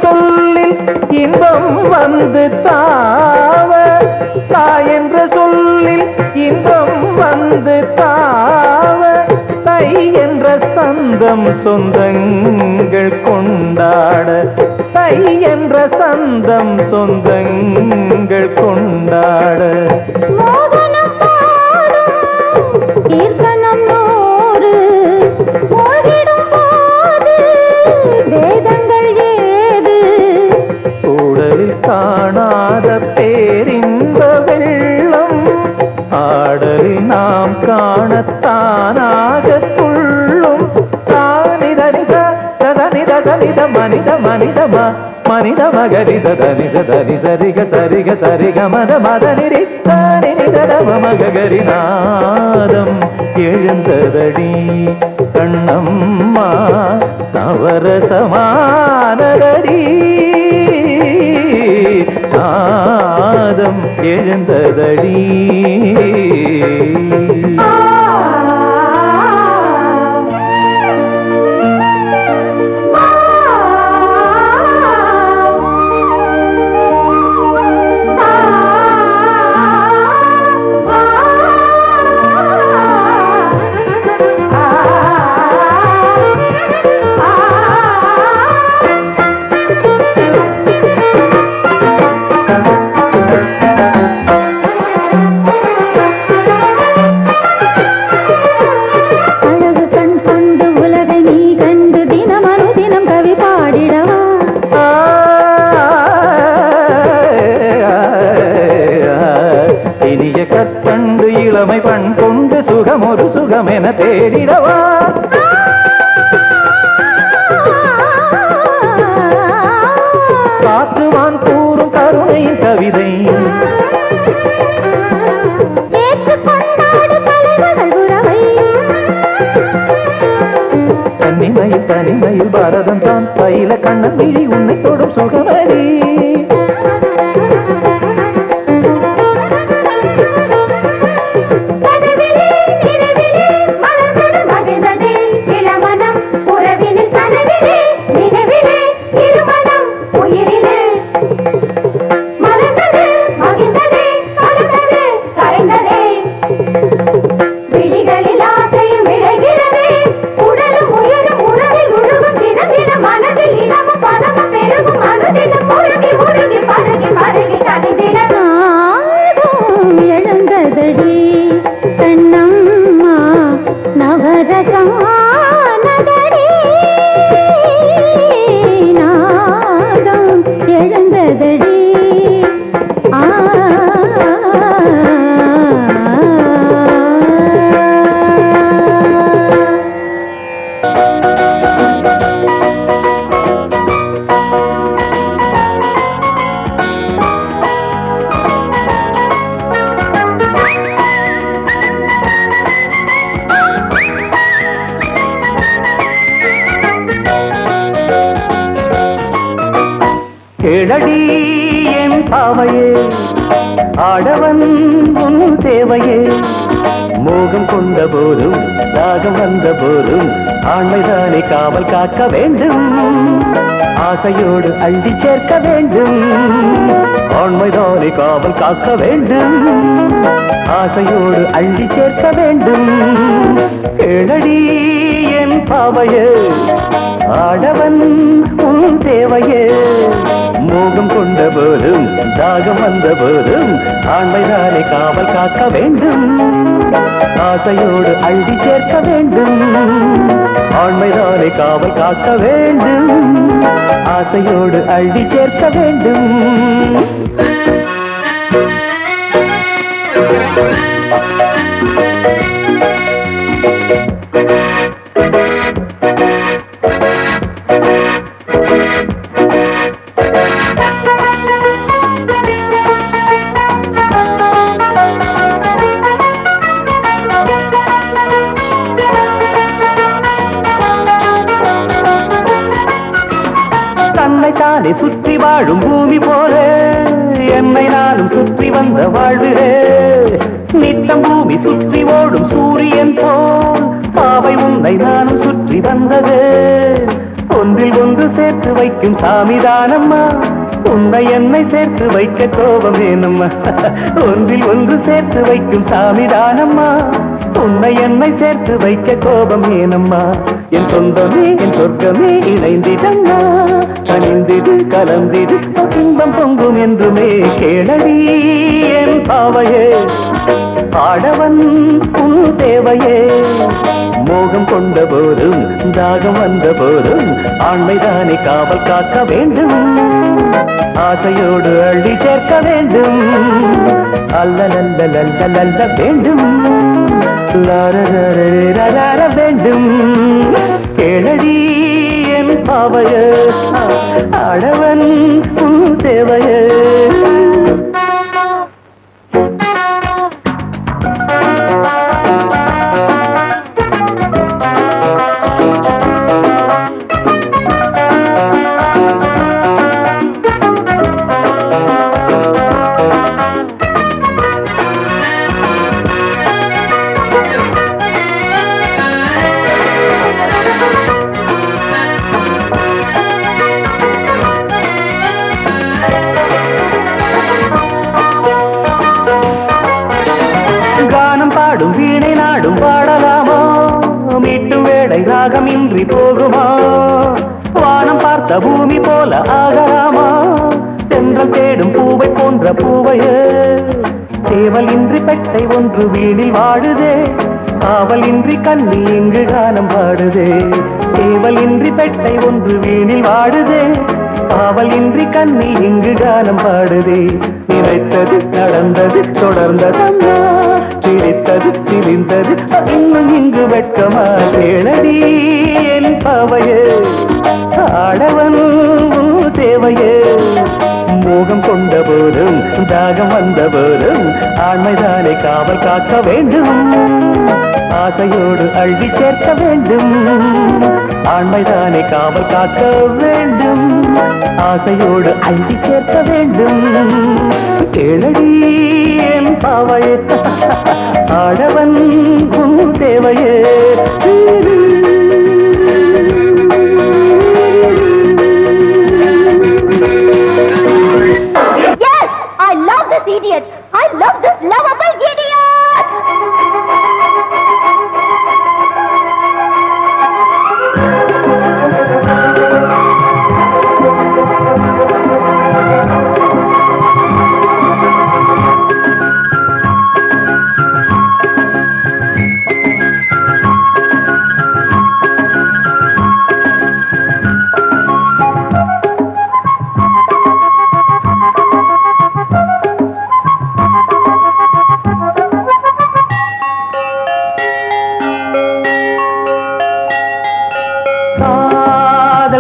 சொல்லில் இன்பம் வந்து தாவ, தாய் என்ற சொல்லில் இன்பம் வந்து தாவ, தை என்ற சந்தம் சொந்தங்கள் கொண்டாட, தை என்ற சந்தம் சொந்தங்கள் கொண்டாட. காணாத பேரின்ப வெள்ளம் ஆடலில் நாம் காணத்தானாக துள்ளும். தானிதனித தனித தனித மனித மனிதமா மனித மகரித தனித தனி சரிக சரிக சரிக மத மதனிரி தானிதம மகரி நாதம் எழுந்ததடி கண்ணம்மா நவரசமானதடி நாதம் எழுந்ததடி. கற்கண்டு இளமை பண் கொண்டு சுகம் ஒரு சுகம் என தேடிடவா. காற்றுவான் கூறும் கருணையின் கவிதை தனிமையில் தனிமையில் பாரதம் தான் பயில கண்ணன் விழி உன்னை தொடும் சுகமடி. கேளடி என் பாவையே ஆடவன் உன் தேவையே மோகம் கொண்ட போதும் தாகம் வந்த போதும் ஆண்மைதானே காவல் காக்க வேண்டும் ஆசையோடு அள்ளி சேர்க்க வேண்டும் ஆண்மைதானே காவல் காக்க வேண்டும் ஆசையோடு அள்ளி சேர்க்க வேண்டும் கேளடி என் பாவையே ஆடவன் உன் தேவையே மோகம் கொண்ட போதும் தாகம் வந்த போதும் ஆண்மைதானே காவல் காக்க வேண்டும் ஆசையோடு அள்ளி சேர்க்க வேண்டும் ஆண்மைதானே காவல் காக்க வேண்டும் ஆசையோடு அள்ளி சேர்க்க வேண்டும் தன்னைத்தானே சுற்றி வாழும் பூமி போல என்னை நானும் சுற்றி வந்த வாழ்விலே நித்தம் பூமி சுற்றி ஓடும் சூரியன் போல் பாவை உன்னை நானும் சுற்றி வந்தது ஒன்றில் ஒன்று சேர்த்து வைக்கும் சாமிதானம்மா உன்னை என்னை சேர்த்து வைக்க கோபம் வேணும்மா ஒன்றில் ஒன்று சேர்த்து வைக்கும் சாமிதானம்மா உன்னை என்னை சேர்த்து வைக்க கோபம் ஏனம்மா என் சொந்தமே என் சொர்க்கமே இணைந்திடம்மா கனிந்திடு கலந்திடு இன்பம் பொங்கும் என்றுமே கேளடி என் பாவையே ஆடவன் உன் தேவையே மோகம் கொண்ட போதும் தாகம் வந்த போதும் ஆண்மைதானே காவல் காக்க வேண்டும் ஆசையோடு அள்ளி சேர்க்க வேண்டும் அல்ல வேண்டும் லார வேண்டும் கேளடி என் பாவைய ஆடவன் உன் தேவையே பாடும் வீணை நாடும் பாடலாமா மீட்டும் வேடை ராகம் இன்றி போகுமா வானம் பார்த்த பூமி போல ஆகலாமா தென்றல் தேடும் பூவை போன்ற பூவையே சேவல் இன்றி பெட்டை ஒன்று வீணில் வாடுதே காவல் இன்றி கண்ணி இங்கு கானம் பாடுதே சேவல் இன்றி பெட்டை ஒன்று வீணில் வாடுதே காவல் இன்றி கண்ணி இங்கு கானம் பாடுதே நினைத்தது நடந்தது தொடர்ந்ததம்மா சிரித்தது சிரிந்தது இன்னும் இங்கு வெட்கமா கேளடி என் பாவையே ஆடவன் தேவையே மோகம் கொண்ட போதும் தாகம் வந்த போதும் ஆண்மைதானே காவல் காக்க வேண்டும் ஆசையோடு அள்ளி சேர்க்க வேண்டும் ஆண்மைதானே காவல் காக்க வேண்டும் ஆசையோடு அள்ளி சேர்க்க வேண்டும் கேளடி என் பாவையே ஆடவன் உன் தேவையே Yes, I love this idiot. I love this lovable idiot.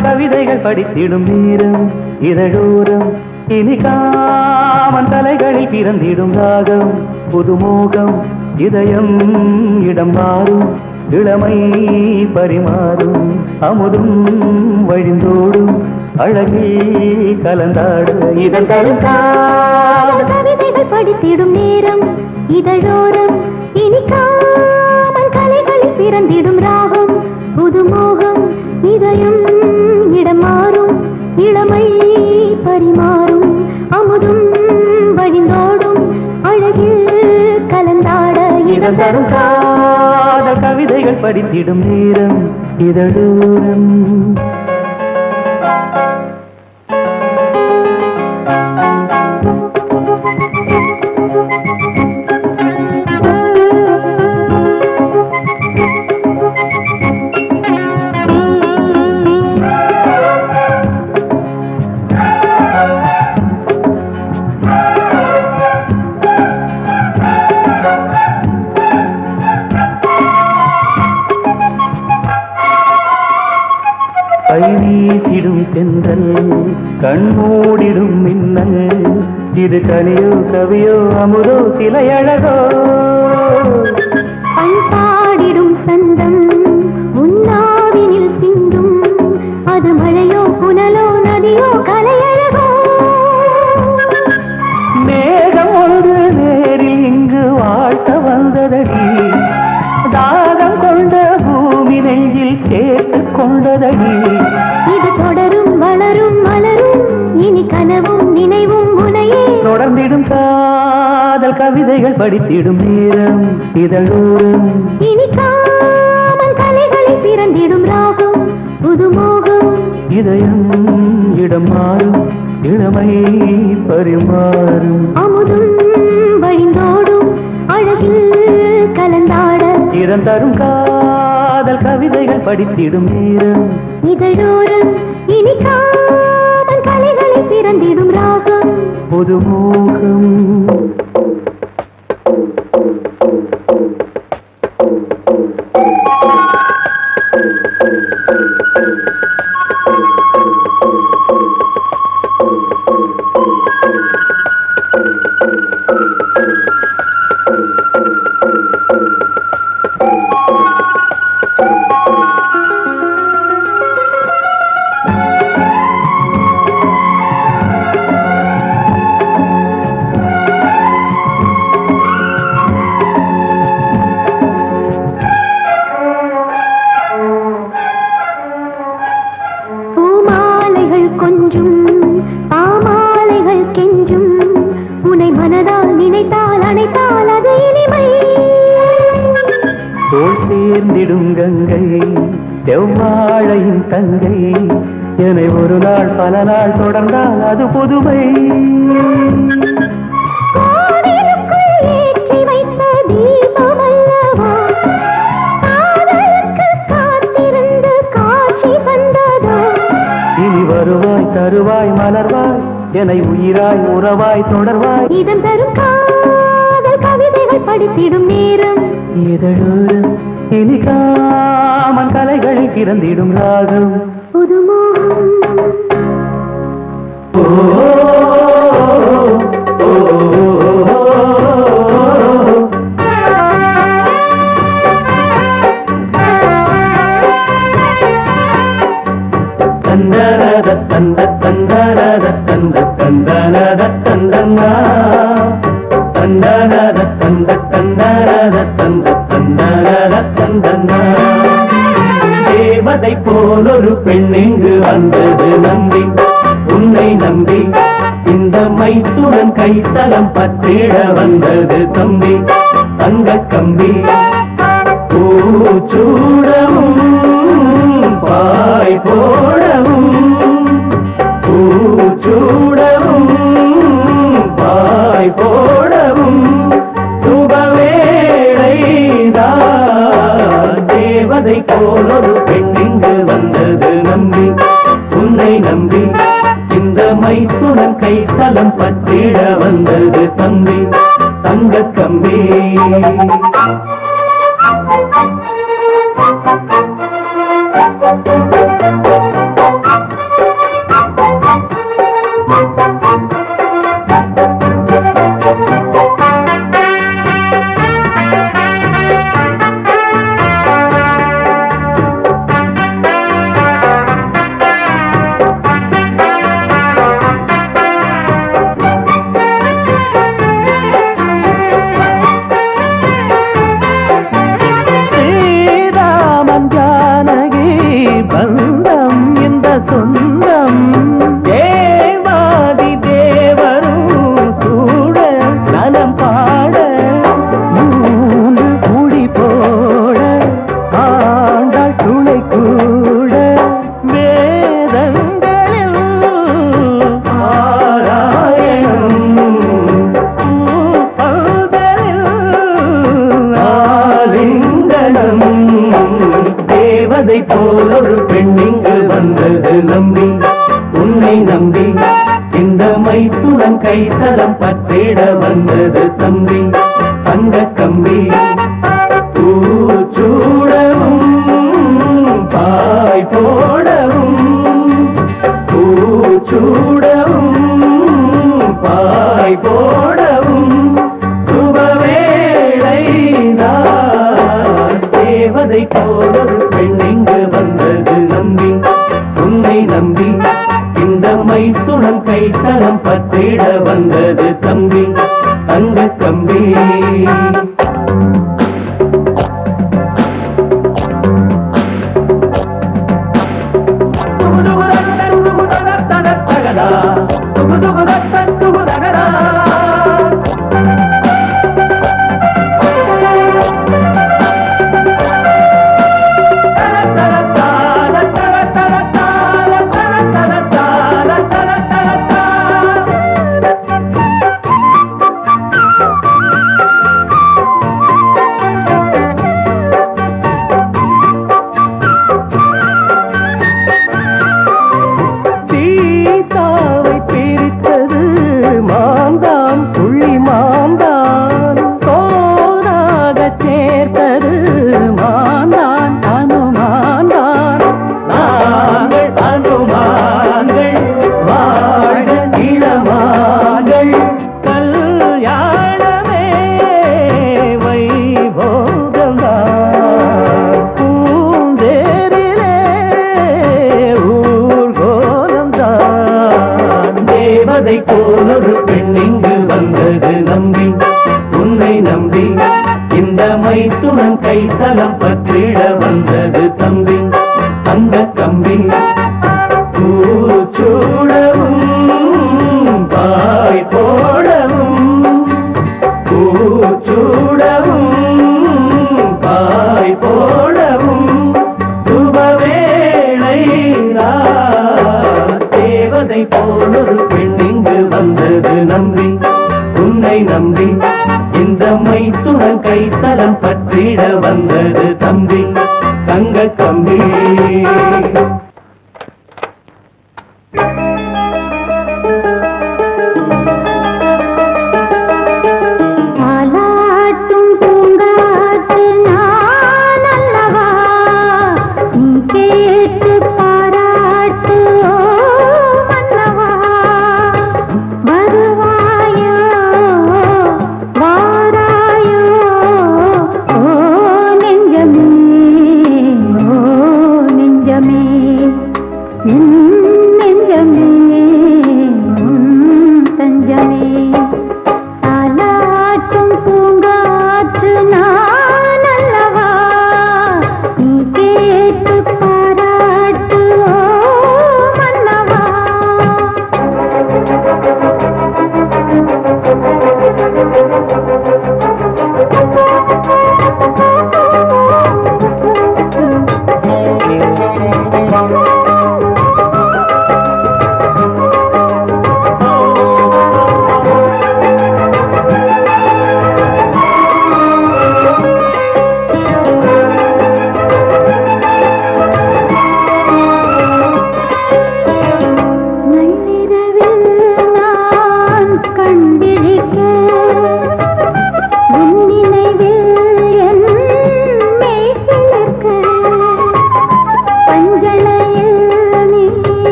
கவிதைகள் படித்திடும் நேரம் இதழோரம் இனி காமன் தலைகளில் பிறந்திடும் ராகம் புதுமோகம் இதயம் இடம் மாறும் இளமை பரிமாறும் அமுதும் வழிந்தோடும் அழகில் கலந்தாடு இதன் தரும் கவிதைகள் படித்திடும் நேரம் இதழோரம் இனிக்காமல் கலைகளில் பிறந்திடும் ராகம் புதுமோகம் இதயம் இடம் மாறும் இளமை பரிமாறும் அமுதும் வழிந்தோடும் அழகில் கலந்தாட இதன் தரும் காதல் கவிதைகள் படித்திடும் நேரம் இதழோரம் கைவீசிடும் தென்றல் கண்மூடிடும் மின்னல் இது கனியோ கவியோ அமுதோ சிலையழகோ பண்பாடிடும் சந்தம் உன்னாவினில் சிந்தும் அது மழையோ புனலோ நதியோ கலையழகோ மேகம் ஒன்று நேரில் இங்கு வாழ்த்த வந்ததடி தாகம் கொண்ட பூமி நெஞ்சில் சேர்த்து கொண்டதடி இது தொடரும் வளரும் மலரும் இனி கனவும் நினைவும் உனையே தொடர்ந்திடும் காதல் கவிதைகள் படித்திடும் நேரம் இதழோரம் இனிக்காமல் கலைகளில் பிறந்திடும் ராகம் புதுமோகம் இதயம் இடம் மாறும் இளமை பரிமாறும் அமுதும் வழிந்தோடும் அழகில் கலந்தாட இதன் தரும் காதல் கவிதைகள் படித்திடும் நேரம் இதழோரம் இனிக்காமல் கலைகளில் பிறந்திடும் ராகம் புதுமோகம் கொஞ்சும் பாமாலைகள் கெஞ்சும் உனை மனதால் நினைத்தால் அணைத்தால் அது இனிமை தோல் சேர்ந்திடும் கங்கை செவ்வாழையின் தங்கை என்னை ஒரு நாள் பல நாள் தொடர்ந்தால் அது புதுமை கோவிலுக்குள் ஏற்றி வைத்த தீபம் அல்லவா காதலுக்கு காத்திருந்து காட்சி தந்ததோ இனி வருவாய் தருவாய் மலர்வாய் என்னை உயிராய் உறவாய் தொடர்வாய் இதன் தரும் காதல் கவிதைகள் படித்திடும் நேரம் இதழோரம் இனி காமன் கலைகளில் பிறந்திடும் ராகம் புதுமோகம் தந்தரத தந்த தந்தரத தந்த தந்தரத தந்தனா தந்தரத தந்த தந்தரத தந்த தந்தரத தந்தனா தேவதை போலொரு பெண் இங்கு வந்தது நம்பி உன்னை நம்பி இந்த மைத்துடன் கைத்தலம் பற்றிட வந்தது தம்பி தங்க கம்பி பூச்சூடவும் பாய் போடவும் பூச்சூடவும் பாய் போடவும் சுபவேளைதான் தேவதை போலொரு பெண் இங்கு வந்தது நம்பி உன்னை நம்பி இந்த மைத்துடன் கைத்தலம் பற்றிட வந்தது தம்பி தங்க கம்பி தேவதை போல் ஒரு பெண் இங்கு வந்தது நம்பி, உன்னை நம்பி இந்த மைத்துடன் கைத்தலம் பற்றிட வந்தது தம்பி. தங்க கம்பி பூச்சூடவும் பாய் போடவும், பூச்சூடவும் பாய் போடவும் சுபவேளை தேவதை போலொரு பெண் இங்கு வந்தது நம்பி, உன்னை நம்பி இந்த மைத்துடன் கைத்தலம் பற்றிட வந்தது தம்பி. தங்க கம்பி போலொரு பெண் இங்கு வந்தது நம்பி, உன்னை நம்பி இந்த மைத்துடன் கைத்தலம் பற்றிட வந்தது தம்பி. தங்க கம்பி பூச்சூடவும் பாய் போடவும், பூச்சூடவும் பாய் போடவும் சுபவேளை தேவதை போலொரு பெண் இங்கு வந்தது நம்பி, உன்னை நம்பி இந்த மைத்துடன் கைத்தலம் பற்றிட வந்தது தம்பி. தங்க கம்பி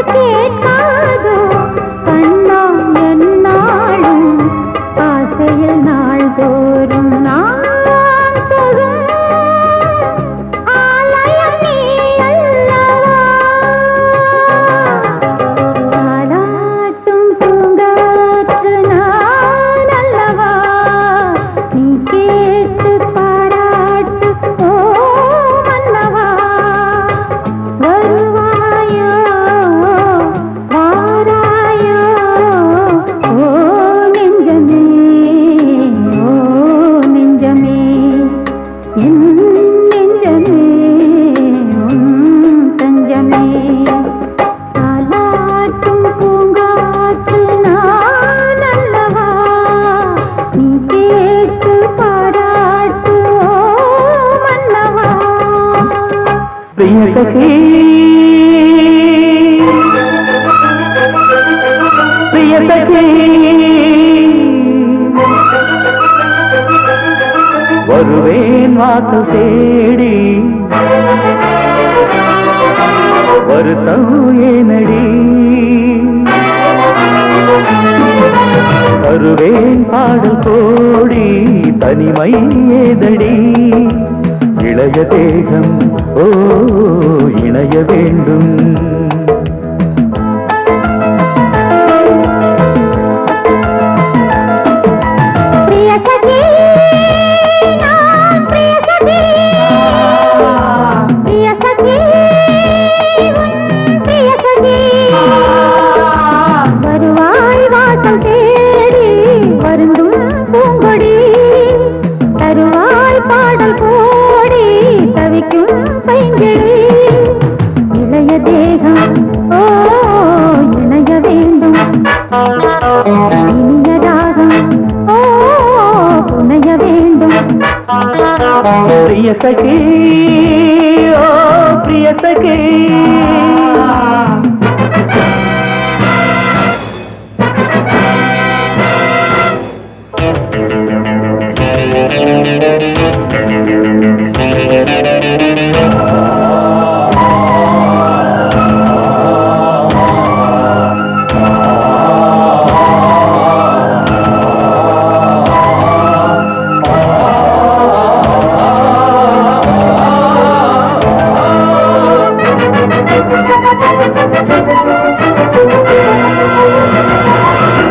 கேட்காதோ கண்ணா என்னாலும் ஆசையில் நாள்தோறும் நான் தொழும் ஆலயம் நீ அல்லவா தாலாட்டும் பூங்காற்று நான் அல்லவா நீ கேட்டு பாராட்டு ஓ மன்னவா வருவாயோ வாராயோ ஓ நெஞ்சமே ஓ நெஞ்சமே என் நெஞ்சமே உன் தஞ்சமே தாலாட்டும் பூங்காற்று நான் அல்லவா நீ கேட்டு பாராட்டு ஓ மன்னவா பிரிய சகி பிரிய சகி வருவேன் வாசல் தேடி வருத்தம் ஏனடி வருவேன் பாடல் கோடி தனிமை ஏதடி இளைய தேகம் ஓ இணைய வேண்டும் பிரிய சகி நான் பிரிய சகி பிரிய சகி உன் பிரிய சகி வருவாய் வாசல் தேடி வருந்தும் பூங்கொடி தருவாய் பாடல் கோடி தவிக்கும் பைங்கிழி இளைய தேகம் ஓ இணைய வேண்டும் இனிய ராகம் ஓ புனைய வேண்டும் பிரிய சகி ஓ பிரிய சகி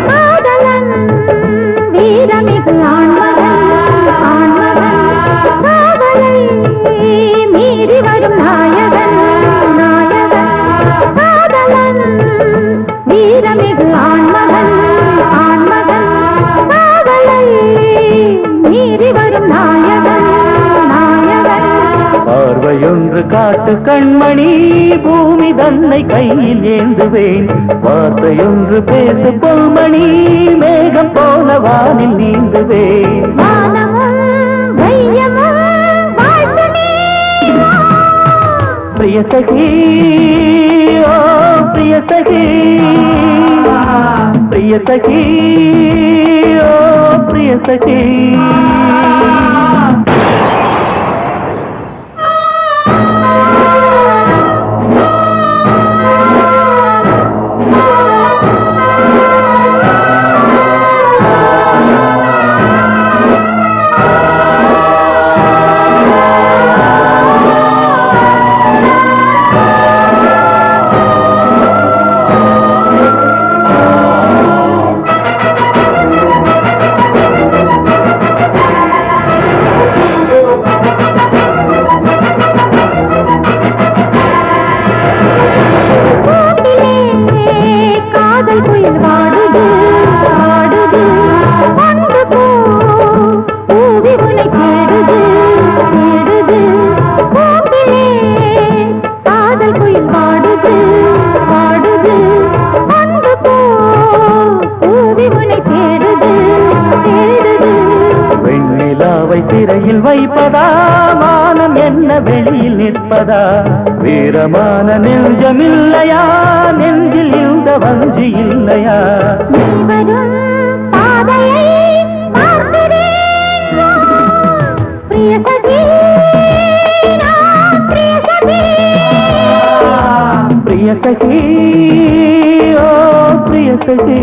காதலன் வீரமிகு ஆண்மகன் காதலை மீறி வரும் நாயகன் காதலன் வீரமிகு ஆண்மகன் காதலை மீறி வரும் நாயகன் பார்வையொன்று காட்டு கண்மணி பூமி தன்னை கையில் ஏந்துவேன் வார்த்தையொன்று பேசு பொன்மணி மேகம் போல வானில் நீந்துவேன் வானமும் வையமும் வாழ்த்து நீ பிரிய சகி ஓ பிரிய சகி பிரிய சகி ஓ பிரிய சகி காதல் புயல் வாடுது வாடுது வந்து போ பூவி உனை தேடுது தேடுது பூவிலே காதல் புயல் வாடுது வாடுது வந்து போ பூவி உனை தேடுது தேடுது வெண்ணிலாவை சிறையில் வைப்பதா மானம் என்ன வெளியில் நிற்பதா வீரமான நெஞ்சமில்லையா நெஞ்சில் இந்த வஞ்சி இல்லையா நீ வரும் பாதையை பார்க்கிறேன் பிரிய சகி நான் பிரிய சகி பிரிய சகி ஓ பிரிய சகி